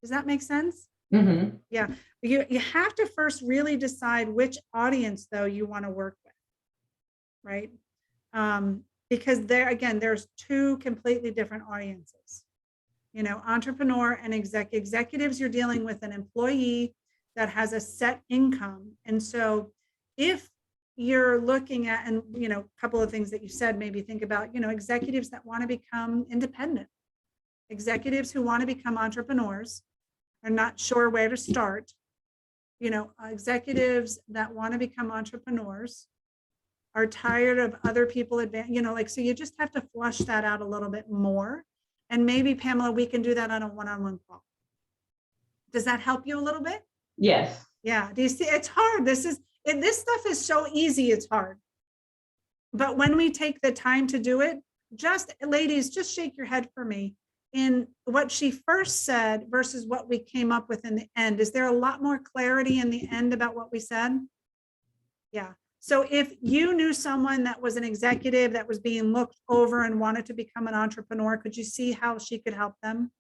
Does that make sense? Mm-hmm. Yeah. You have to first really decide which audience, though, you want to work with, right? Because there's two completely different audiences. Entrepreneur and executives, you're dealing with an employee that has a set income. And so if you're looking at, and a couple of things that you said, maybe think about, executives that want to become independent, executives who want to become entrepreneurs are not sure where to start, executives that want to become entrepreneurs are tired of other people so you just have to flush that out a little bit more. And maybe, Pamela, we can do that on a one-on-one call. Does that help you a little bit? Yes. Yeah. Do you see? It's hard. This stuff is so easy, it's hard. But when we take the time to do it, just ladies, just shake your head for me. In what she first said versus what we came up with in the end, is there a lot more clarity in the end about what we said? Yeah. So if you knew someone that was an executive that was being looked over and wanted to become an entrepreneur, could you see how she could help them?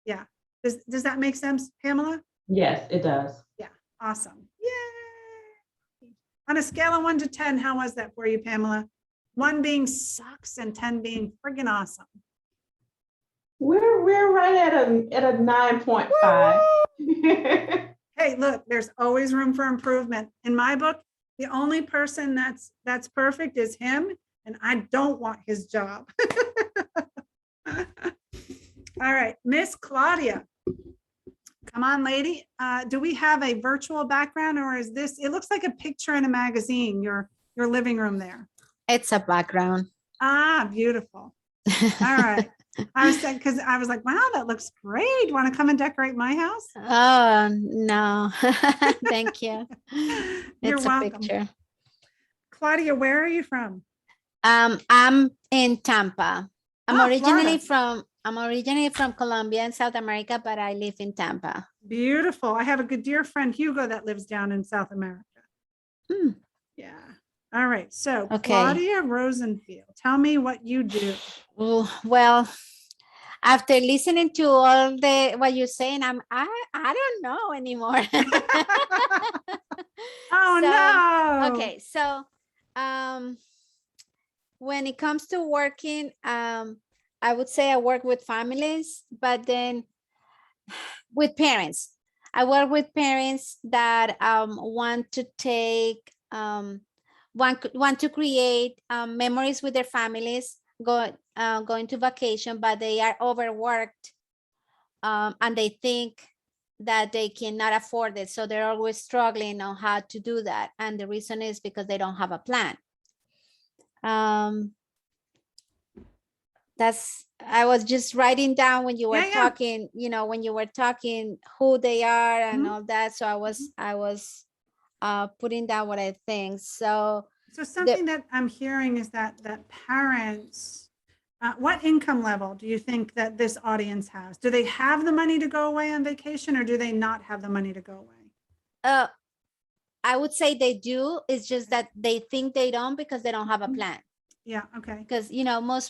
Yeah. Does that make sense, Pamela? Yes, it does. Yeah. Awesome. Yay. On a scale of 1 to 10, how was that for you, Pamela? 1 being sucks and 10 being friggin' awesome. We're right at a 9.5. Hey, look, there's always room for improvement. In my book, the only person that's perfect is him, and I don't want his job. All right, Miss Claudia. Come on, lady. Do we have a virtual background, or is this, it looks like a picture in a magazine, your living room there. It's a background. Ah, beautiful. All right. I was saying, because I was like, wow, that looks great. Want to come and decorate my house? Oh, no. Thank you. You're It's welcome. a picture. Claudia, where are you from? I'm in Tampa. Florida. I'm originally from Colombia in South America, but I live in Tampa. Beautiful. I have a good dear friend, Hugo, that lives down in South America. Hmm. Yeah. All right. So Okay. Claudia Rosenfield, tell me what you do. Well, after listening to all what you're saying, I don't know anymore. Oh, no. Okay, so when it comes to working, I would say I work with families, but then with parents. I work with parents that want to take want to create memories with their families, going to vacation, but they are overworked, and they think that they cannot afford it. So they're always struggling on how to do that. And the reason is because they don't have a plan. I was just writing down when you were talking, when you were talking who they are and all that. So I was putting down what I think. So something that I'm hearing is that parents, what income level do you think that this audience has? Do they have the money to go away on vacation, or do they not have the money to go away? I would say they do. It's just that they think they don't because they don't have a plan. Yeah. Okay. Because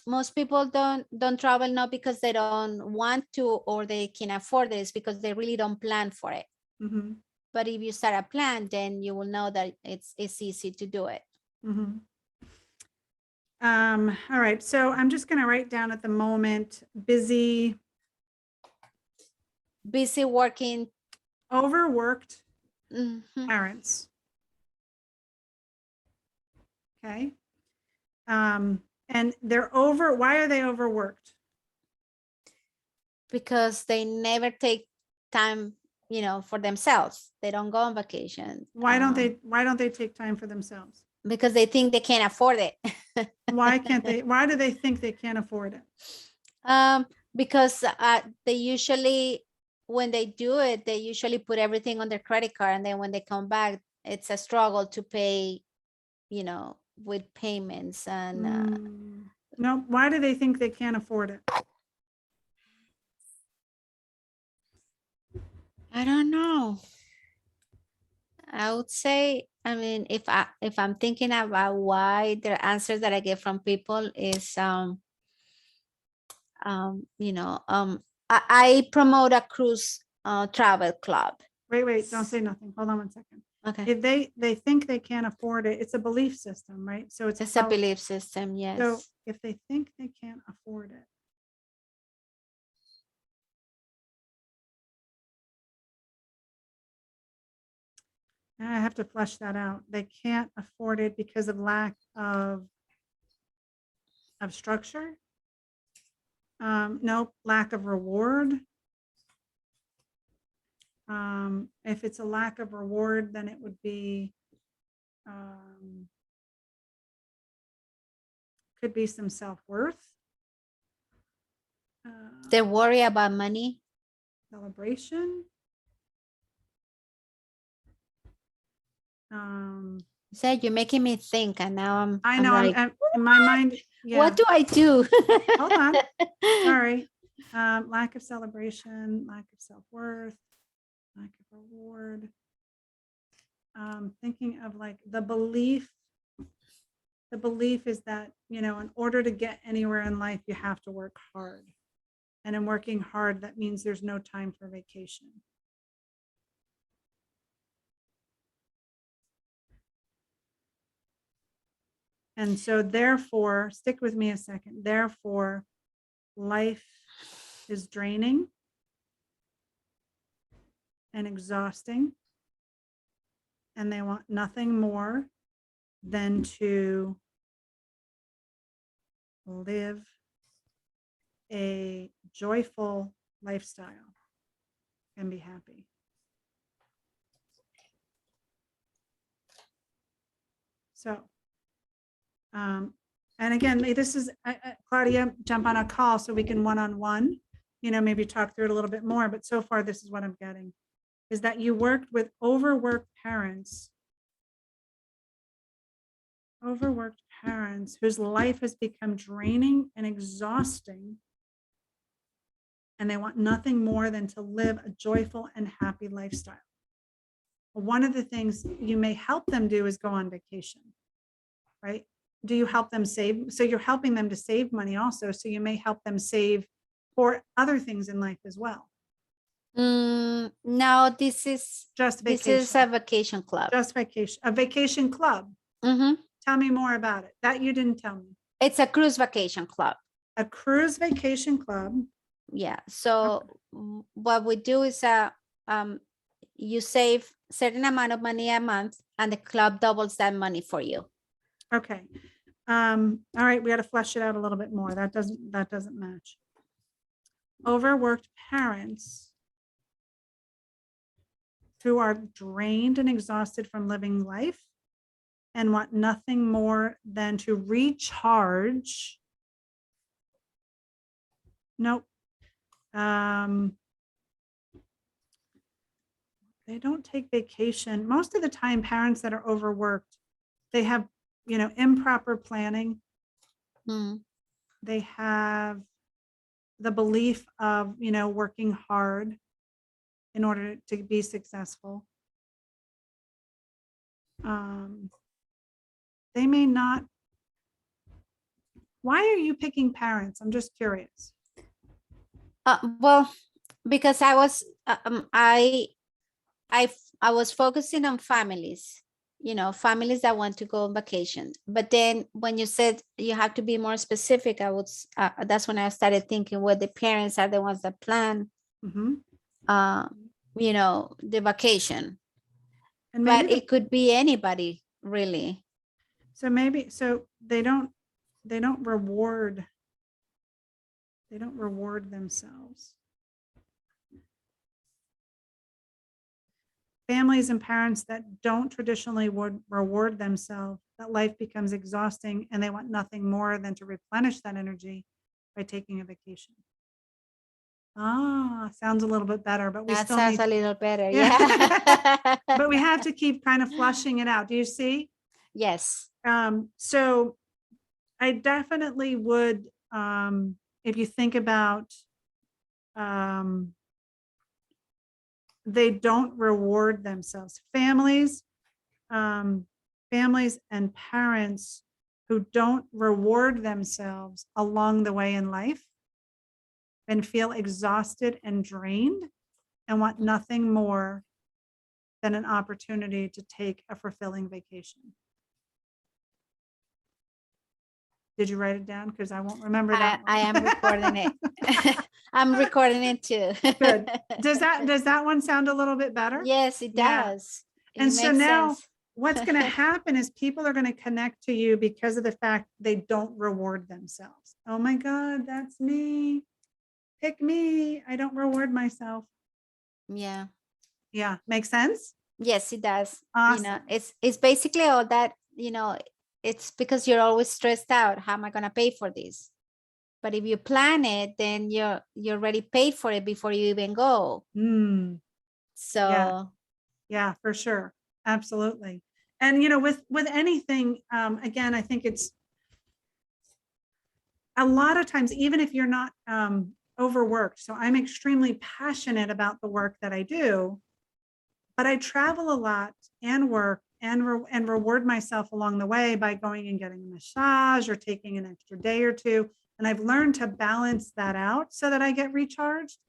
most people don't travel not because they don't want to or they can afford it. It's because they really don't plan for it. Mm-hmm. But if you start a plan, then you will know that it's easy to do it. Mm-hmm. All right. So I'm just going to write down at the moment, busy working, overworked parents. Okay. And why are they overworked? Because they never take time, for themselves. They don't go on vacation. Why don't they take time for themselves? Because they think they can't afford it. Why do they think they can't afford it? Because they usually, when they do it, they usually put everything on their credit card. And then when they come back, it's a struggle to pay, with payments and no. Why do they think they can't afford it? I don't know. I would say, I mean, if I'm thinking about why the answers that I get from people is I promote a cruise travel club. Wait, don't say nothing. Hold on 1 second. Okay. If they think they can't afford it, it's a belief system, right? So it's a belief system, yes. So if they think they can't afford it, I have to flesh that out. They can't afford it because of lack of structure. No, lack of reward. If it's a lack of reward, then it would be could be some self-worth. They worry about money. Celebration. Said you're making me think, and now I I'm know, like, I'm in my mind. Yeah. what do I do? Hold on. Sorry. Lack of celebration, lack of self-worth, lack of reward. Thinking of like the belief is that, in order to get anywhere in life, you have to work hard. And in working hard, that means there's no time for vacation. And so therefore, stick with me a second. Therefore, life is draining and exhausting. And they want nothing more than to live a joyful lifestyle and be happy. So, and again, this is Claudia, jump on a call so we can one-on-one, maybe talk through it a little bit more. But so far, this is what I'm getting, is that you worked with overworked parents whose life has become draining and exhausting. And they want nothing more than to live a joyful and happy lifestyle. One of the things you may help them do is go on vacation, right? Do you help them save? So you're helping them to save money also. So you may help them save for other things in life as well. No, this is Just this vacation. is a vacation club. Just vacation. A vacation club. Mhm. Tell me more about it. That you didn't tell me. It's a cruise vacation club. A cruise vacation club. Yeah. So what we do is you save certain amount of money a month, and the club doubles that money for you. Okay. All right, we got to flesh it out a little bit more. That doesn't match. Overworked parents who are drained and exhausted from living life and want nothing more than to recharge. Nope. They don't take vacation. Most of the time, parents that are overworked, they have, improper planning. They have the belief of, working hard in order to be successful. They may not. Why are you picking parents? I'm just curious. Well, because I was I was focusing on families, families that want to go on vacation. But then when you said you have to be more specific, that's when I started thinking, well, the parents are the ones that plan, Mm-hmm. the vacation. And But maybe it could be anybody, really. so they don't reward. They don't reward themselves. Families and parents that don't traditionally would reward themselves, that life becomes exhausting and they want nothing more than to replenish that energy by taking a vacation. Sounds a little bit better, but we That still sounds need, a little better. Yeah. Yeah. but we have to keep kind of flushing it out. Do you see? Yes. So I definitely would, if you think about, they don't reward themselves. Families and parents who don't reward themselves along the way in life and feel exhausted and drained and want nothing more than an opportunity to take a fulfilling vacation. Did you write it down? Because I won't remember that. I am recording it. I'm recording it too. Good. Does that one sound a little bit better? Yes, it Yeah. does. And It so makes now sense. what's going to happen is people are going to connect to you because of the fact they don't reward themselves. Oh my God, that's me. Pick me. I don't reward myself. Yeah. Yeah. Makes sense? Yes, it does. Awesome. It's basically all that, it's because you're always stressed out. How am I going to pay for this? But if you plan it, then you're already paid for it before you even go. So Yeah, for sure. Absolutely. And, with anything, again, I think it's a lot of times, even if you're not overworked. So I'm extremely passionate about the work that I do, but I travel a lot and work and reward myself along the way by going and getting a massage or taking an extra day or two. And I've learned to balance that out so that I get recharged.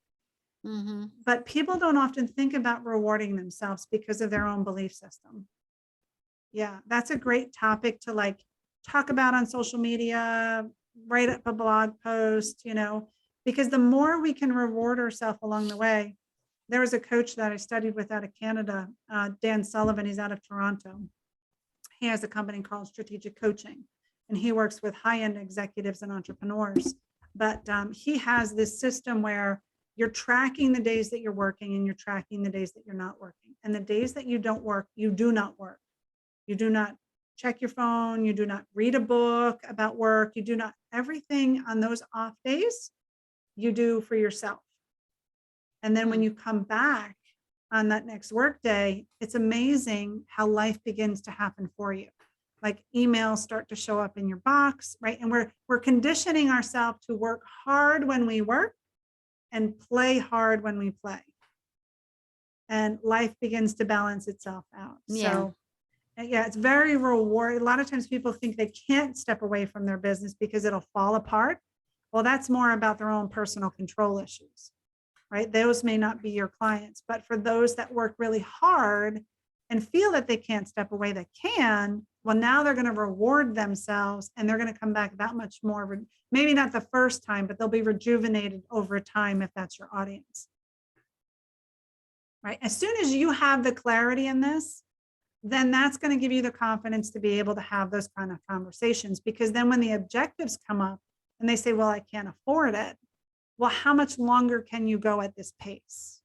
Mhm. But people don't often think about rewarding themselves because of their own belief system. Yeah, that's a great topic to like talk about on social media, write up a blog post, because the more we can reward ourselves along the way. There was a coach that I studied with out of Canada, Dan Sullivan, he's out of Toronto. He has a company called Strategic Coaching, and he works with high-end executives and entrepreneurs. But he has this system where you're tracking the days that you're working and you're tracking the days that you're not working. And the days that you don't work, you do not work. You do not check your phone. You do not read a book about work. You do not, everything on those off days, you do for yourself. And then when you come back on that next work day, it's amazing how life begins to happen for you. Like emails start to show up in your box, right? And we're conditioning ourselves to work hard when we work and play hard when we play. And life begins to balance itself out. Yeah. So yeah, it's very rewarding. A lot of times people think they can't step away from their business because it'll fall apart. Well, that's more about their own personal control issues. Right? Those may not be your clients, but for those that work really hard and feel that they can't step away, they can. Well, now they're going to reward themselves and they're going to come back that much more. Maybe not the first time, but they'll be rejuvenated over time if that's your audience. Right? As soon as you have the clarity in this, then that's going to give you the confidence to be able to have those kind of conversations. Because then when the objectives come up and they say, well, I can't afford it. Well, how much longer can you go at this pace?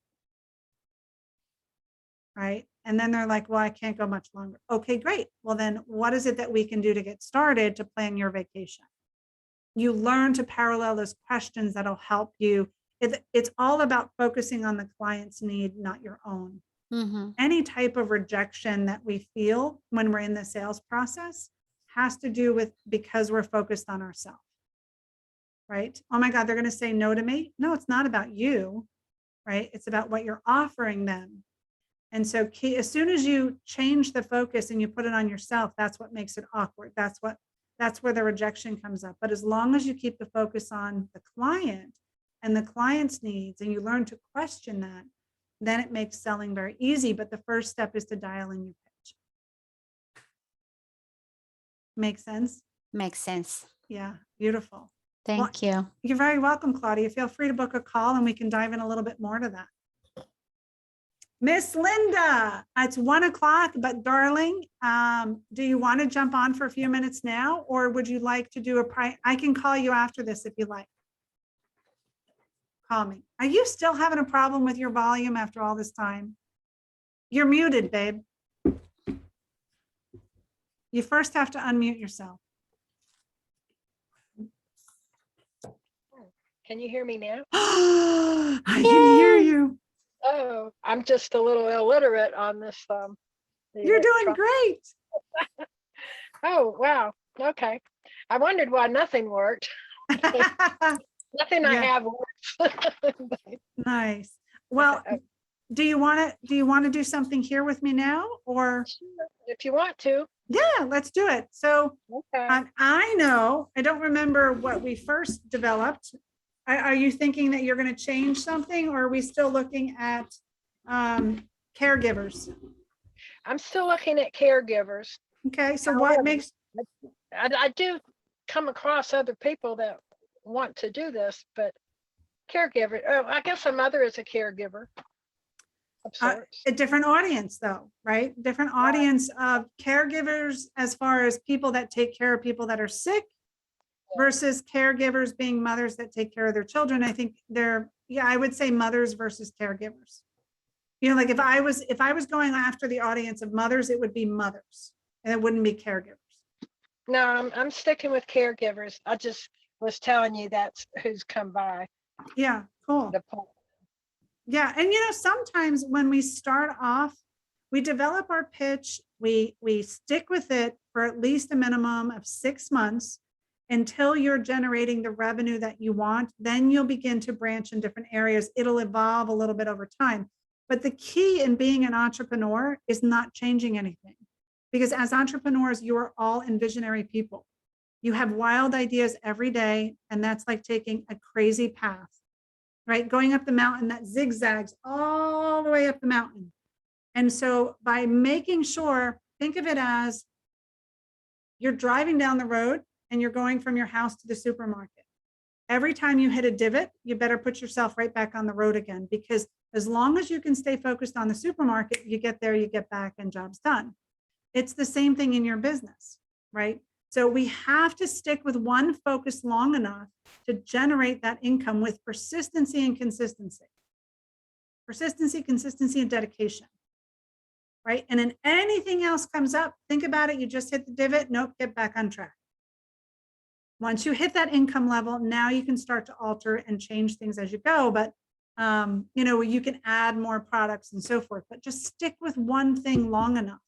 Right? And then they're like, well, I can't go much longer. Okay, great. Well, then what is it that we can do to get started to plan your vacation? You learn to parallel those questions that'll help you. It's all about focusing on the client's need, not your own. Mhm. Any type of rejection that we feel when we're in the sales process has to do with because we're focused on ourselves. Right? Oh my God, they're going to say no to me. No, it's not about you, right? It's about what you're offering them. And so as soon as you change the focus and you put it on yourself, that's what makes it awkward. That's where the rejection comes up. But as long as you keep the focus on the client and the client's needs and you learn to question that, then it makes selling very easy. But the first step is to dial in your pitch. Make sense? Makes sense. Yeah, beautiful. Thank you. You're very welcome, Claudia. Feel free to book a call and we can dive in a little bit more to that. Miss Linda, it's 1 o'clock, but darling, do you want to jump on for a few minutes now, or would you like to do I can call you after this if you like. Call me. Are you still having a problem with your volume after all this time? You're muted, babe. You first have to unmute yourself. Can you hear me now? I can hear you. Oh, I'm just a little illiterate on this. You're doing great. Oh, wow. Okay. I wondered why nothing worked. Nothing I Yeah. have works. Nice. Well, do you want to do something here with me now, or? If you want to. Yeah, let's do it. So Okay. I know, I don't remember what we first developed. Are you thinking that you're going to change something, or are we still looking at caregivers? I'm still looking at caregivers. Okay, so what makes, I do come across other people that want to do this, but caregiver, I guess a mother is a caregiver of sorts. a different audience though, right? Different audience of caregivers as far as people that take care of people that are sick versus caregivers being mothers that take care of their children. I think I would say mothers versus caregivers. Like if I was going after the audience of mothers, it would be mothers and it wouldn't be caregivers. No, I'm sticking with caregivers. I just was telling you that's who's come by. Yeah, cool. The point. Yeah, and sometimes when we start off we develop our pitch, we stick with it for at least a minimum of 6 months until you're generating the revenue that you want. Then you'll begin to branch in different areas. It'll evolve a little bit over time. But the key in being an entrepreneur is not changing anything, because as entrepreneurs, you are all visionary people. You have wild ideas every day, and that's like taking a crazy path, right? Going up the mountain that zigzags all the way up the mountain. And so by making sure, think of it as you're driving down the road and you're going from your house to the supermarket. Every time you hit a divot, you better put yourself right back on the road again, because as long as you can stay focused on the supermarket, you get there, you get back, and job's done. It's the same thing in your business, right? So we have to stick with one focus long enough to generate that income with persistency and consistency. Persistency, consistency, and dedication, right? And then anything else comes up, think about it, you just hit the divot, nope, get back on track. Once you hit that income level, now you can start to alter and change things as you go. But you can add more products and so forth, but just stick with one thing long enough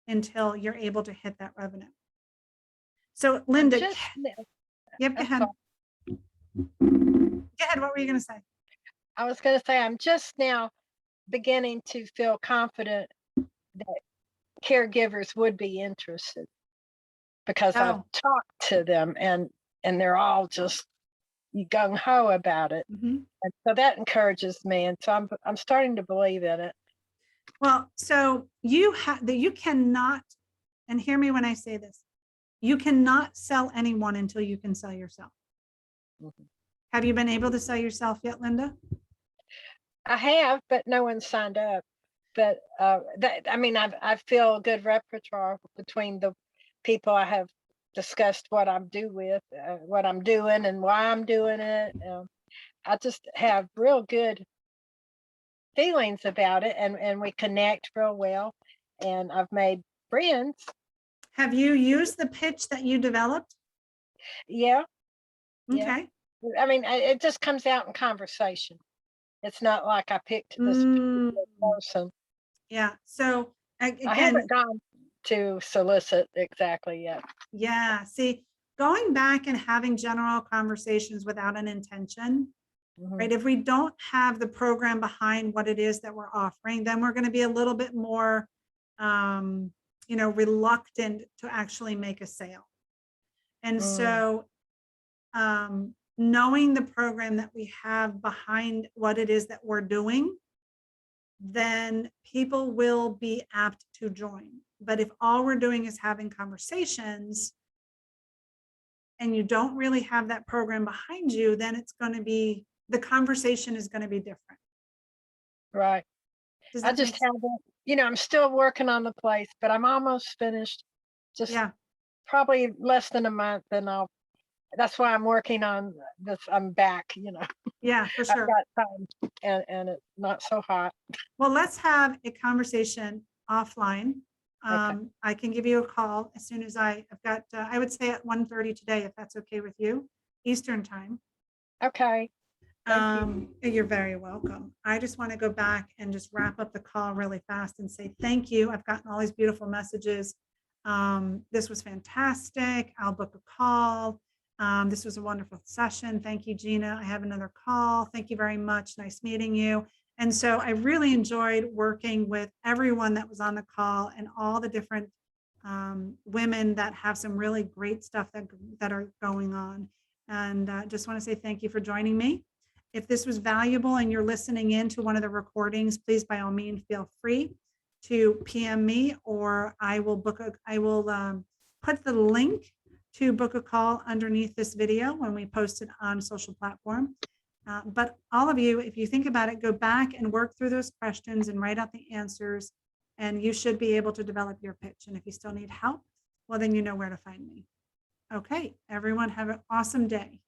until you're able to hit that revenue. So Linda, Just- yep, go I'm ahead. sorry. Go ahead, what were you gonna say? I was going to say, I'm just now beginning to feel confident that caregivers would be interested, because I've Oh. talked to them and they're all just gung ho about it. Mhm. And so that encourages me. And so I'm starting to believe in it. Well, so you cannot, and hear me when I say this, you cannot sell anyone until you can sell yourself. Mhm. Have you been able to sell yourself yet, Linda? I have, but no one signed up. But I feel a good repertoire between the people I have discussed what I'm what I'm doing and why I'm doing it. I just have real good feelings about it, and we connect real well, and I've made friends. Have you used the pitch that you developed? Yeah. Yeah. Okay. It just comes out in conversation. It's not like I picked this Mm, person. yeah. So I again, haven't gone to solicit exactly yet. yeah. See, going back and having general conversations without an intention, Mhm. right? If we don't have the program behind what it is that we're offering, then we're going to be a little bit more, reluctant to actually make a sale. And so, knowing the program that we have behind what it is that we're doing, then people will be apt to join. But if all we're doing is having conversations and you don't really have that program behind you, then it's going to be, the conversation is going to be different. Right. Does I that just make sense? haven't, I'm still working on the place, but I'm almost finished. Just Yeah, probably less than a month, and that's why I'm working on this. I'm back, yeah, for I've sure. got time, and it's not so hot. Well, let's have a conversation offline. I can give you a call as soon as I've got, I would say at 1:30 today, if that's okay with you, Eastern time. Okay. Thank you. You're very welcome. I just want to go back and just wrap up the call really fast and say thank you. I've gotten all these beautiful messages. This was fantastic. I'll book a call. This was a wonderful session. Thank you, Gina. I have another call. Thank you very much. Nice meeting you. And so I really enjoyed working with everyone that was on the call and all the different women that have some really great stuff that are going on. And just want to say thank you for joining me. If this was valuable and you're listening in to one of the recordings, please by all means feel free to PM me, or I will put the link to book a call underneath this video when we post it on social platform. But all of you, if you think about it, go back and work through those questions and write out the answers, and you should be able to develop your pitch. And if you still need help, well, then you know where to find me. Okay, everyone have an awesome day.